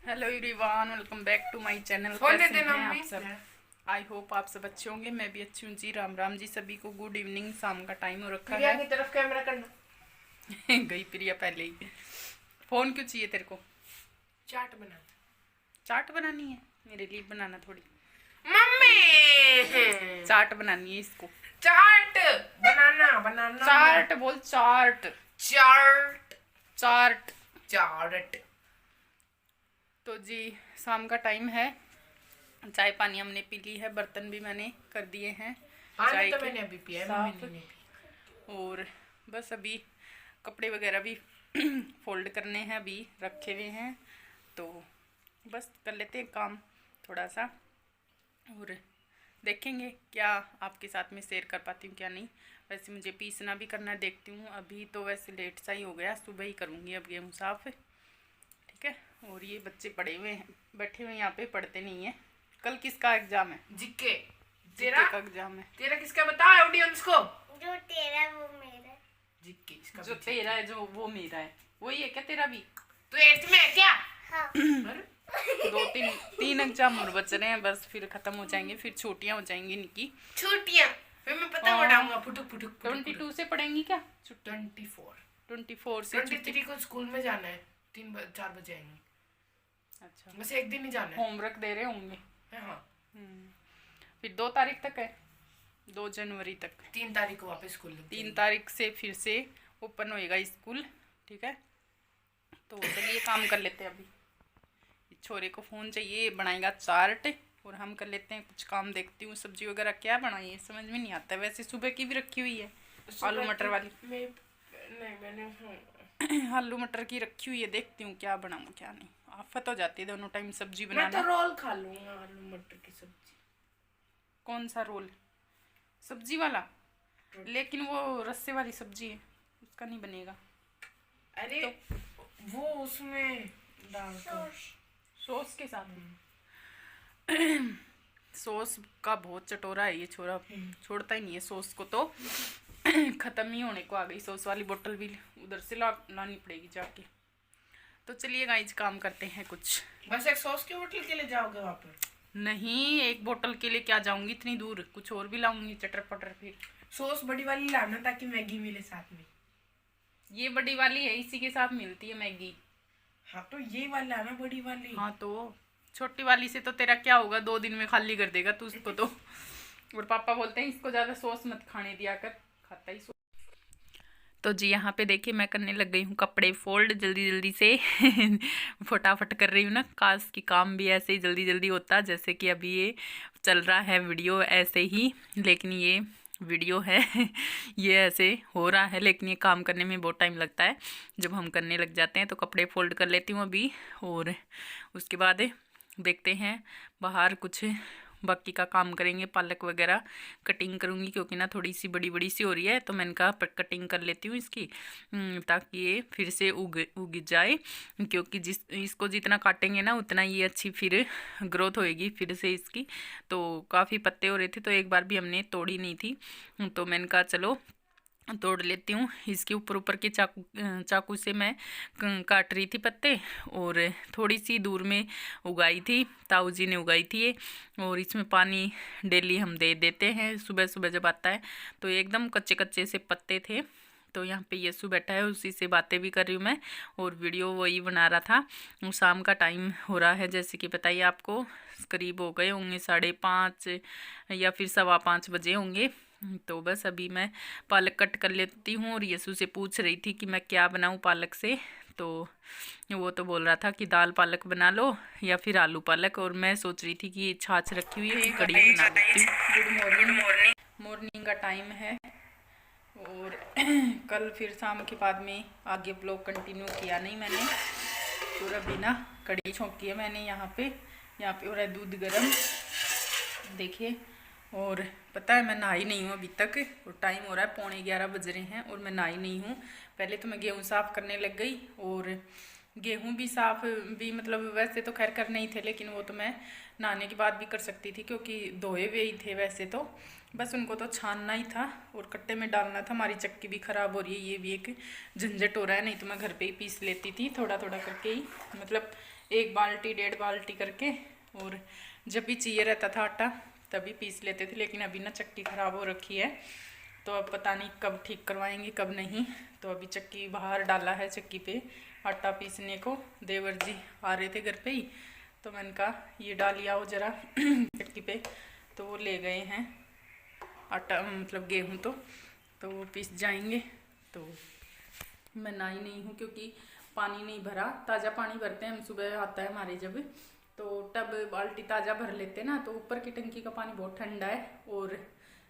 Hello everyone, welcome back to my channel. कैसे हैं आप आप सब? आई होप आप सब अच्छे होंगे। मैं भी अच्छी हूँ जी। राम राम जी सभी को। Good evening. शाम का टाइम हो रखा प्रिया है। की तरफ कैमरा करना। गई प्रिया पहले ही। फोन क्यों चाहिए तेरे को? चाट बना। चाट बनानी है? मेरे लिए बनाना थोड़ी। मम्मी चाट बनानी है इसको। चाट बनाना बनाना चाट बोल। चाट चाट चाट। चाट। तो जी शाम का टाइम है। चाय पानी हमने पी ली है। बर्तन भी मैंने कर दिए हैं पानी तो मैंने अभी पिया है, साफ। मम्मी ने नहीं पिया। और बस अभी कपड़े वगैरह भी फोल्ड करने हैं, अभी रखे हुए हैं। तो बस कर लेते हैं काम थोड़ा सा, और देखेंगे क्या आपके साथ में शेयर कर पाती हूँ क्या नहीं। वैसे मुझे पीसना भी करना है, देखती हूँ। अभी तो वैसे लेट सा ही हो गया, सुबह ही करूँगी अब गेहूँ साफ। ठीक है। और ये बच्चे पढ़े हुए हैं, बैठे हुए यहाँ पे, पढ़ते नहीं है। कल किसका एग्जाम है? जिक्के। तेरा का एग्जाम है। तेरा किसका बता ऑडियंस को? जो तेरा वो मेरा। जिक्के इसका। जो तेरा है जो वो मेरा है, वही है क्या तेरा भी? तो 8th में है क्या? हाँ। दो तीन एग्जाम और बच रहे हैं, बस फिर खत्म हो जाएंगे, फिर छुट्टियां हो जाएंगी इनकी। छुट्टियां फिर मैं पतंग उड़ाऊंगा। फुटुक फुटुक। 22 से पढ़ेंगी क्या? 24 से छुट्टी। 23 को स्कूल में जाना है। 4 बजे आएंगे। अच्छा, बस एक दिन ही जाना है। होमवर्क दे रहे होंगे। हाँ। फिर 2 तारीख तक है, 2 जनवरी तक। 3 तारीख को वापस स्कूल। 3 तारीख से फिर से ओपन होएगा स्कूल। ठीक है। तो चलिए काम कर लेते हैं। अभी छोरे को फ़ोन चाहिए, बनाएगा चार्ट, और हम कर लेते हैं कुछ काम। देखती हूँ सब्जी वगैरह क्या बनाई है, समझ में नहीं आता। वैसे सुबह की भी रखी हुई है, आलू मटर वाली। मैंने आलू मटर की रखी हुई है, देखती हूँ क्या बनाऊँ क्या नहीं। आफत हो जाती है दोनों टाइम सब्जी मैं बनाना। तो रोल खा लूंगा, आलू मटर की सब्जी। कौन सा रोल? सब्जी वाला? लेकिन वो रस्से वाली सब्जी है, उसका नहीं बनेगा। अरे तो वो उसमें डाल सॉस के साथ। सॉस का बहुत चटोरा है ये छोरा, छोड़ता ही नहीं है सॉस को। तो ख़त्म ही होने को आ गई सॉस वाली बोतल भी, उधर से लानी पड़ेगी जाके। तो चलिए गाइस काम करते हैं कुछ। बस एक सॉस की बोतल के लिए जाओगे वहाँ पर? नहीं, एक बोतल के लिए क्या जाऊंगी इतनी दूर, कुछ और भी लाऊंगी चटर पटर। फिर सॉस बड़ी वाली लाना ताकि मैगी मिले साथ में। ये बड़ी वाली है, इसी के साथ मिलती है मैगी। हाँ तो ये वाली लाना, बड़ी वाली। हाँ तो छोटी वाली से तो तेरा क्या होगा, 2 दिन में खाली कर देगा तू उसको तो। और पापा बोलते हैं इसको ज़्यादा सॉस मत खाने दिया कर, खाता ही सॉस। तो जी यहाँ पे देखिए मैं करने लग गई हूँ कपड़े फोल्ड जल्दी जल्दी से। फटाफट कर रही हूँ ना, काश की काम भी ऐसे ही जल्दी जल्दी होता, जैसे कि अभी ये चल रहा है वीडियो ऐसे ही। लेकिन ये वीडियो है ये ऐसे हो रहा है, लेकिन ये काम करने में बहुत टाइम लगता है जब हम करने लग जाते हैं। तो कपड़े फोल्ड कर लेती हूँ अभी, और उसके बाद देखते हैं बाहर कुछ बाकी का काम करेंगे। पालक वगैरह कटिंग करूँगी, क्योंकि ना थोड़ी सी बड़ी बड़ी सी हो रही है, तो मैंने कहा कटिंग कर लेती हूँ इसकी, ताकि ये फिर से उग जाए। क्योंकि इसको जितना काटेंगे ना उतना ये अच्छी फिर ग्रोथ होएगी फिर से इसकी। तो काफ़ी पत्ते हो रहे थे, तो एक बार भी हमने तोड़ी नहीं थी, तो मैंने कहा चलो तोड़ लेती हूँ। इसके ऊपर ऊपर के चाकू से मैं काट रही थी पत्ते, और थोड़ी सी दूर में उगाई थी, ताऊ जी ने उगाई थी ये। और इसमें पानी डेली हम दे देते हैं सुबह सुबह जब आता है। तो एकदम कच्चे कच्चे से पत्ते थे। तो यहाँ पे यीशु बैठा है, उसी से बातें भी कर रही हूँ मैं, और वीडियो वही बना रहा था। शाम का टाइम हो रहा है, जैसे कि बताइए आपको, करीब हो गए होंगे 5:30 या फिर 5:15 बजे होंगे। तो बस अभी मैं पालक कट कर लेती हूँ, और यीशु से पूछ रही थी कि मैं क्या बनाऊँ पालक से। तो वो तो बोल रहा था कि दाल पालक बना लो या फिर आलू पालक, और मैं सोच रही थी कि छाछ रखी हुई है, कड़ी बना लेती हूँ। मॉर्निंग का टाइम है, और कल फिर शाम के बाद में आगे ब्लॉग कंटिन्यू किया नहीं मैंने। पूरा अभी ना कड़ी छोंकी है मैंने यहाँ पे हो रहा है दूध गर्म, देखिए। और पता है मैं नहाई नहीं हूँ अभी तक, और टाइम हो रहा है 11:15 बज रहे हैं, और मैं नहाई नहीं हूँ। पहले तो मैं गेहूँ साफ़ करने लग गई, और गेहूं भी साफ भी मतलब वैसे तो खैर करने ही थे, लेकिन वो तो मैं नहाने के बाद भी कर सकती थी क्योंकि धोए हुए ही थे वैसे तो, बस उनको तो छानना ही था और कट्टे में डालना था। हमारी चक्की भी ख़राब हो रही है, ये भी एक झंझट हो रहा है, नहीं तो मैं घर पे ही पीस लेती थी थोड़ा थोड़ा करके ही, मतलब 1 बाल्टी 1.5 बाल्टी करके, और जब भी चाहिए रहता था आटा तभी पीस लेते थे। लेकिन अभी ना चक्की ख़राब हो रखी है, तो अब पता नहीं कब ठीक करवाएंगे कब नहीं। तो अभी चक्की बाहर डाला है, चक्की पे आटा पीसने को। देवर जी आ रहे थे घर पे ही, तो मैंने कहा ये डाल आओ ज़रा चक्की पे, तो वो ले गए हैं आटा मतलब गेहूँ, तो वो पीस जाएंगे। तो मैं नहाई नहीं हूँ क्योंकि पानी नहीं भरा, ताज़ा पानी भरते हैं हम, सुबह आता है हमारे जब, तो टब बाल्टी ताज़ा भर लेते ना, तो ऊपर की टंकी का पानी बहुत ठंडा है, और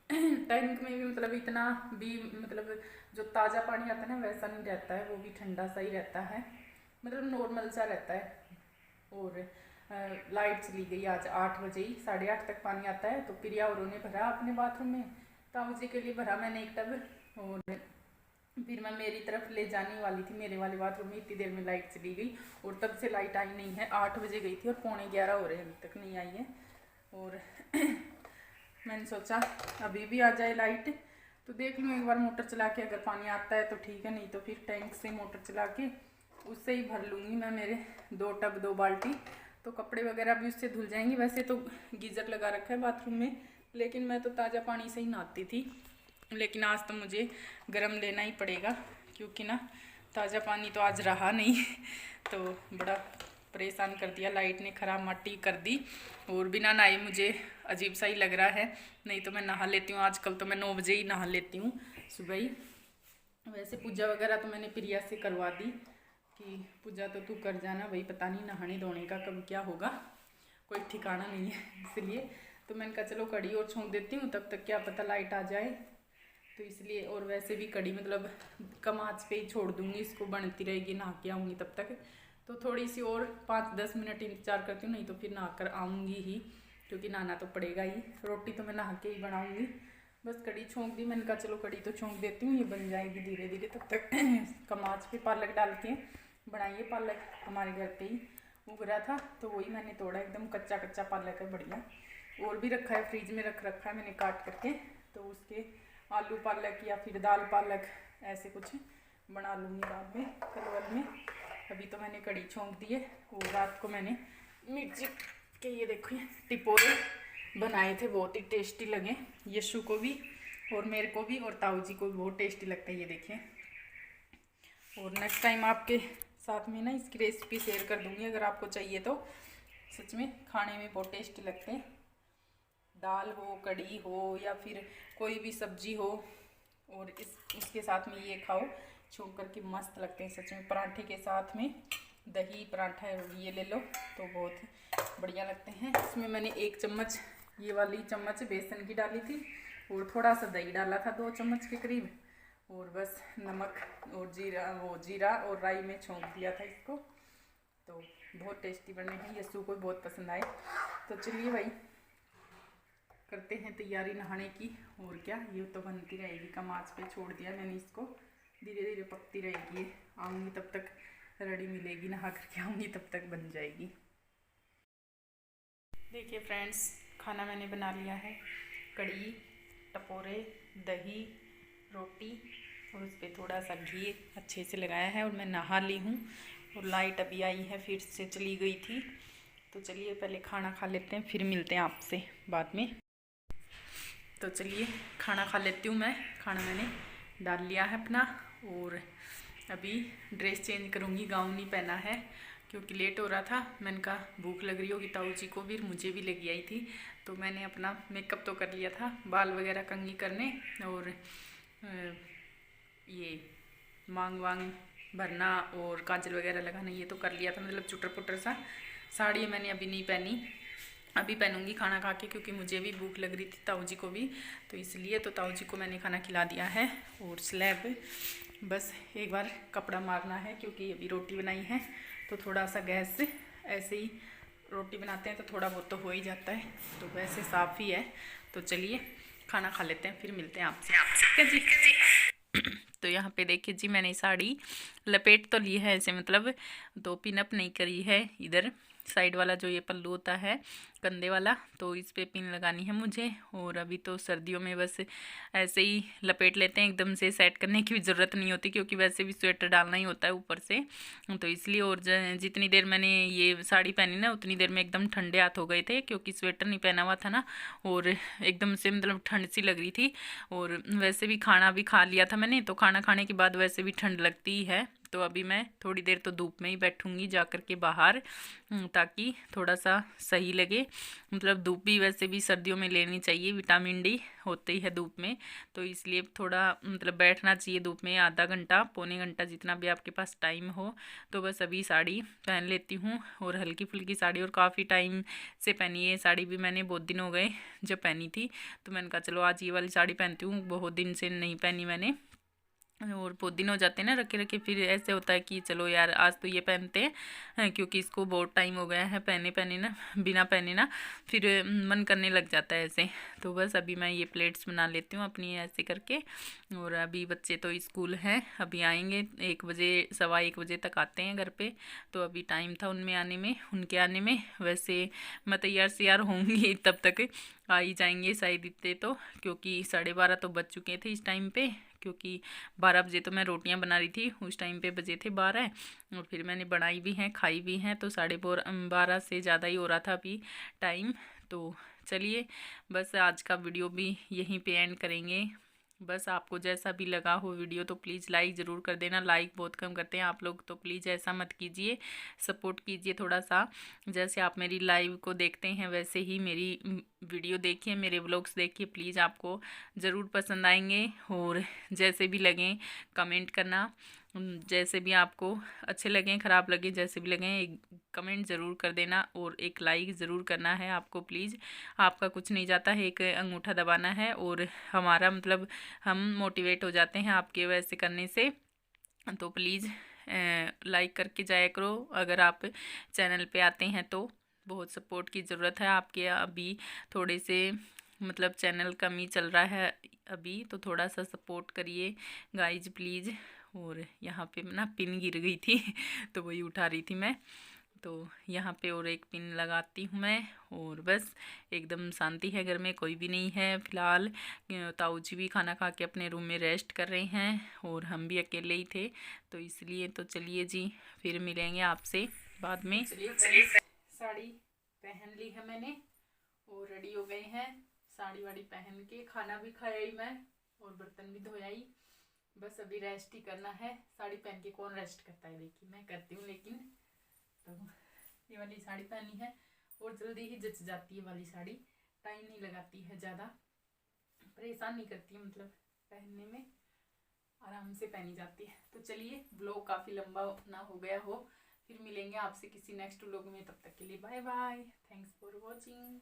टैंक में भी मतलब इतना भी मतलब जो ताज़ा पानी आता है ना वैसा नहीं रहता है, वो भी ठंडा सा ही रहता है, मतलब नॉर्मल सा रहता है। और लाइट चली गई आज 8 बजे ही, 8:30 तक पानी आता है। तो प्रिया और उन्होंने भरा अपने बाथरूम में, ताऊ जी के लिए भरा मैंने एक टब, और फिर मैं मेरी तरफ ले जाने वाली थी मेरे वाले बाथरूम में, इतनी देर में लाइट चली गई, और तब से लाइट आई नहीं है। 8 बजे गई थी और 11:15 हो रहे हैं, अभी तक नहीं आई है। और मैंने सोचा अभी भी आ जाए लाइट, तो देख लूँ एक बार मोटर चला के, अगर पानी आता है तो ठीक है, नहीं तो फिर टैंक से मोटर चला के उससे ही भर लूँगी मैं मेरे 2 टब 2 बाल्टी, तो कपड़े वगैरह भी उससे धुल जाएंगे। वैसे तो गीज़र लगा रखा है बाथरूम में, लेकिन मैं तो ताज़ा पानी से ही नहाती थी, लेकिन आज तो मुझे गर्म लेना ही पड़ेगा क्योंकि ना ताज़ा पानी तो आज रहा नहीं तो बड़ा परेशान कर दिया, लाइट ने खराब माटी कर दी, और बिना नहाए मुझे अजीब सा ही लग रहा है। नहीं तो मैं नहा लेती हूँ, आजकल तो मैं 9 बजे ही नहा लेती हूँ सुबह ही। वैसे पूजा वगैरह तो मैंने प्रिया से करवा दी कि पूजा तो तू कर जाना भाई, पता नहीं नहाने धोने का कब क्या होगा, कोई ठिकाना नहीं है, इसलिए तो मैंने कहा चलो कड़ी और छोंक देती हूँ, तब तक क्या पता लाइट आ जाए, तो इसलिए। और वैसे भी कड़ी मतलब कम आँच पे ही छोड़ दूँगी, इसको बनती रहेगी, नहा के आऊँगी तब तक, तो थोड़ी सी और 5-10 मिनट इंतज़ार करती हूँ, नहीं तो फिर नहा कर आऊँगी ही, क्योंकि नहाना तो पड़ेगा ही। रोटी तो मैं नहा के ही बनाऊँगी, बस कड़ी छोंक दी, मैंने कहा चलो कड़ी तो छोंक देती हूँ, ये बन जाएगी धीरे धीरे, तब तक कम आँच पे पालक डाल के बनाइए। पालक हमारे घर पे ही उग रहा था, तो वही मैंने तोड़ा, एकदम कच्चा कच्चा पालक है, बढ़िया। और भी रखा है, फ्रिज में रख रखा है मैंने काट करके, तो उसके आलू पालक या फिर दाल पालक ऐसे कुछ बना लूँगी बाद में कलवल में। अभी तो मैंने कड़ी छोंक दी है, और रात को मैंने मिर्ची के ये देखो टिपोरे बनाए थे, बहुत ही टेस्टी लगे, यशु को भी और मेरे को भी, और ताऊ जी को भी बहुत टेस्टी लगता है, ये देखिए। और नेक्स्ट टाइम आपके साथ में ना इसकी रेसिपी शेयर कर दूँगी, अगर आपको चाहिए तो। सच में खाने में बहुत टेस्टी लगते हैं, दाल हो, कड़ी हो, या फिर कोई भी सब्जी हो, और इसके साथ में ये खाओ छोंक करके, मस्त लगते हैं सच में। पराठे के साथ में दही पराठा ये ले लो तो बहुत बढ़िया लगते हैं। इसमें मैंने 1 चम्मच ये वाली चम्मच बेसन की डाली थी, और थोड़ा सा दही डाला था 2 चम्मच के करीब, और बस नमक और जीरा और राई में छोंक दिया था इसको, तो बहुत टेस्टी बने हैं, यस्सू को बहुत पसंद आए। तो चलिए भाई करते हैं तैयारी नहाने की, और क्या, ये तो बनती रहेगी, कम आँच पे छोड़ दिया मैंने इसको, धीरे धीरे पकती रहेगी, आऊँगी तब तक रेडी मिलेगी, नहा करके आऊँगी तब तक बन जाएगी। देखिए फ्रेंड्स, खाना मैंने बना लिया है, कड़ी, टपोरे, दही, रोटी, और उस पर थोड़ा सा घी अच्छे से लगाया है, और मैं नहा ली हूँ, और लाइट अभी आई है, फिर से चली गई थी। तो चलिए पहले खाना खा लेते हैं, फिर मिलते हैं आपसे बाद में। तो चलिए खाना खा लेती हूँ मैं, खाना मैंने डाल लिया है अपना, और अभी ड्रेस चेंज करूँगी, गाउन नहीं पहना है क्योंकि लेट हो रहा था। मैंने कहा भूख लग रही होगी ताऊ जी को भी, मुझे भी लगी आई थी, तो मैंने अपना मेकअप तो कर लिया था, बाल वगैरह कंघी करने, और ये मांग वांग भरना और काजल वगैरह लगाना, ये तो कर लिया था, मतलब चुटर पुटर सा। साड़ी मैंने अभी नहीं पहनी, अभी पहनूंगी खाना खा के, क्योंकि मुझे भी भूख लग रही थी, ताऊ जी को भी, तो इसलिए तो ताऊ जी को मैंने खाना खिला दिया है। और स्लैब बस एक बार कपड़ा मारना है, क्योंकि अभी रोटी बनाई है, तो थोड़ा सा गैस से ऐसे ही रोटी बनाते हैं तो थोड़ा बहुत तो हो ही जाता है, तो वैसे साफ़ ही है। तो चलिए खाना खा लेते हैं, फिर मिलते हैं आपसे। ठीक है जी। तो यहाँ पे देखिए जी, मैंने साड़ी लपेट तो ली है ऐसे, मतलब तो पिनअप नहीं करी है। इधर साइड वाला जो ये पल्लू होता है कंधे वाला, तो इस पे पिन लगानी है मुझे। और अभी तो सर्दियों में बस ऐसे ही लपेट लेते हैं, एकदम से सेट करने की भी ज़रूरत नहीं होती, क्योंकि वैसे भी स्वेटर डालना ही होता है ऊपर से, तो इसलिए। और जितनी देर मैंने ये साड़ी पहनी ना, उतनी देर में एकदम ठंडे हाथ हो गए थे, क्योंकि स्वेटर नहीं पहना हुआ था ना, और एकदम से मतलब ठंड सी लग रही थी। और वैसे भी खाना भी खा लिया था मैंने, तो खाना खाने के बाद वैसे भी ठंड लगती ही है। तो अभी मैं थोड़ी देर तो धूप में ही बैठूंगी जा कर के बाहर, ताकि थोड़ा सा सही लगे। मतलब धूप भी वैसे भी सर्दियों में लेनी चाहिए, विटामिन डी होते ही है धूप में, तो इसलिए थोड़ा मतलब बैठना चाहिए धूप में, आधा घंटा पौने घंटा जितना भी आपके पास टाइम हो। तो बस अभी साड़ी पहन लेती हूँ, और हल्की फुल्की साड़ी, और काफ़ी टाइम से पहनी है साड़ी भी मैंने, बहुत दिन हो गए जब पहनी थी। तो मैंने कहा चलो आज ये वाली साड़ी पहनती हूँ, बहुत दिन से नहीं पहनी मैंने, और बहुत दिन हो जाते हैं ना रखे रखे, फिर ऐसे होता है कि चलो यार आज तो ये पहनते हैं, क्योंकि इसको बहुत टाइम हो गया है पहने ना, बिना पहने ना, फिर मन करने लग जाता है ऐसे। तो बस अभी मैं ये प्लेट्स बना लेती हूँ अपनी ऐसे करके। और अभी बच्चे तो स्कूल हैं, अभी आएंगे 1 बजे, 1:15 बजे तक आते हैं घर पे, तो अभी टाइम था उनमें आने में, उनके आने में। वैसे मैं तैयार से होंगी तब तक आ ही जाएंगे शायद इतने तो, क्योंकि 12:30 तो बज चुके थे इस टाइम पे, क्योंकि 12 बजे तो मैं रोटियां बना रही थी, उस टाइम पे बजे थे 12, और फिर मैंने बनाई भी हैं खाई भी हैं, तो 12:30 से ज़्यादा ही हो रहा था अभी टाइम। तो चलिए बस आज का वीडियो भी यहीं पे एंड करेंगे। बस आपको जैसा भी लगा हो वीडियो तो प्लीज़ लाइक ज़रूर कर देना, लाइक बहुत कम करते हैं आप लोग, तो प्लीज़ ऐसा मत कीजिए, सपोर्ट कीजिए थोड़ा सा। जैसे आप मेरी लाइव को देखते हैं वैसे ही मेरी वीडियो देखिए, मेरे व्लॉग्स देखिए, प्लीज़ आपको ज़रूर पसंद आएंगे। और जैसे भी लगें कमेंट करना, जैसे भी आपको अच्छे लगें ख़राब लगे जैसे भी लगें, एक कमेंट ज़रूर कर देना, और एक लाइक ज़रूर करना है आपको प्लीज़। आपका कुछ नहीं जाता है, एक अंगूठा दबाना है, और हमारा मतलब हम मोटिवेट हो जाते हैं आपके वैसे करने से। तो प्लीज़ लाइक करके जाया करो, अगर आप चैनल पे आते हैं तो बहुत सपोर्ट की ज़रूरत है आपके। अभी थोड़े से मतलब चैनल कम ही चल रहा है अभी, तो थोड़ा सा सपोर्ट करिए गाइज प्लीज़। और यहाँ पे ना पिन गिर गई थी तो वही उठा रही थी मैं, तो यहाँ पे और एक पिन लगाती हूँ मैं। और बस एकदम शांति है घर में, कोई भी नहीं है फ़िलहाल। ताऊ जी भी खाना खा के अपने रूम में रेस्ट कर रहे हैं, और हम भी अकेले ही थे, तो इसलिए। तो चलिए जी, फिर मिलेंगे आपसे बाद में। चलिए साड़ी पहन ली है मैंने, और रेडी हो गए हैं, साड़ी वाड़ी पहन के खाना भी खाया ही मैं, और बर्तन भी धोया ही। बस अभी रेस्ट ही करना है। साड़ी पहन के कौन रेस्ट करता है, देखिए मैं करती हूँ, लेकिन तो ये वाली साड़ी पहनी है, और जल्दी ही जच जाती है वाली साड़ी, टाइम नहीं लगाती है, ज़्यादा परेशान नहीं करती है, मतलब पहनने में आराम से पहनी जाती है। तो चलिए ब्लॉग काफ़ी लंबा ना हो गया हो, फिर मिलेंगे आपसे किसी नेक्स्ट व्लॉग में, तब तक के लिए bye bye, thanks for watching.